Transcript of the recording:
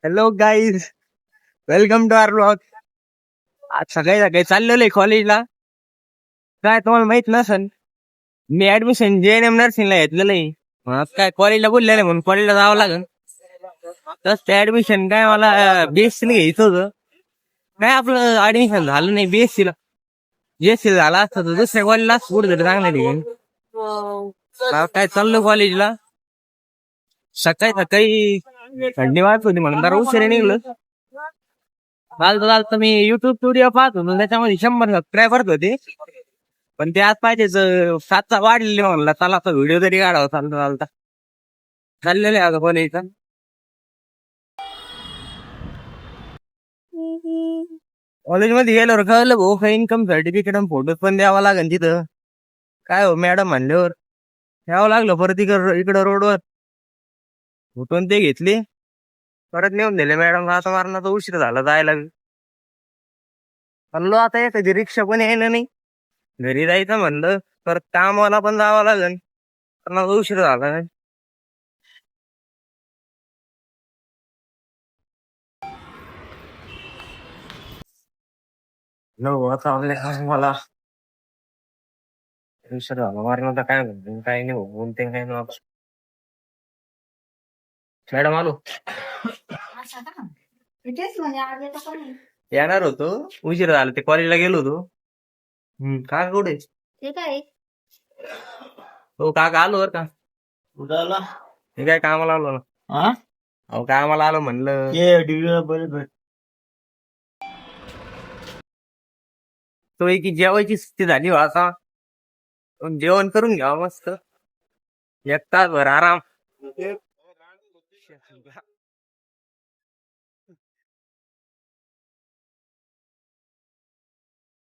Hello guys, welcome to our blog. आज सकाळी सकाळी चाललेलो आहे कॉलेजला. काय तुम्हाला माहित नसन, मी ऍडमिशन JNM नर्सिंगला घेतलेलं आहे. मग आज काय कॉलेजला बोललेलं आहे म्हणून कॉलेजला जावं लागेल. तस ते ऍडमिशन काय मला BSc ला घ्यायचं होतं. काय आपलं ऍडमिशन झालं नाही BSc ला. BSc झाला असतं तर दुसऱ्या कॉलेजला पुढे तरी चांगल्या ठिकाणी. काय चाललो कॉलेजला. सकाळी सकाळी थंडी वाजत होती म्हणून जरा उशिरा निघलो. चालतं मी युट्यूब व्हिडिओ पाहत होतो, त्याच्यामध्ये 100 सबस्क्रायबर होते. पण ते आज पाहिजे 7चा वाढलेले म्हणला, चला आता व्हिडिओ तरी काढावा चालता चालता. चाललेले आता कॉलेजचा. कॉलेजमध्ये गेल्यावर कळलं भाऊ, काही इन्कम सर्टिफिकेट आणि फोटो पण द्यावा लागेल तिथं. काय हो मॅडम म्हणल्यावर द्यावं लागलं. परत इकडं रोडवर फोटो ते घेतले, परत नेऊन दिले मॅडम. आता मारण्याचा उशीर झाला जायला. चाललो आता, एखादी रिक्षा पण यायला नाही. घरी जायचं म्हणलं परत कामाला पण जावं लागेल, पण आता उशीर झाला. आता मला उशीर झाला मारणं. काय म्हणतो काय नाही होऊन ते काय नाही. मॅडम आलो. येणार होतो, उशीर झाला. ते कॉलेजला गेलो होतो. काका कुठे? ते काय हो काका आलो बर का. उडाला हे काय कामाला आलो ना. हा अहो कामाला आलो म्हणलं. ये डिग्रीला बरे तो की जेवायची स्थिती झाली हो आता. जेवण करून घ्यावं मस्त, 1 तासभर आराम.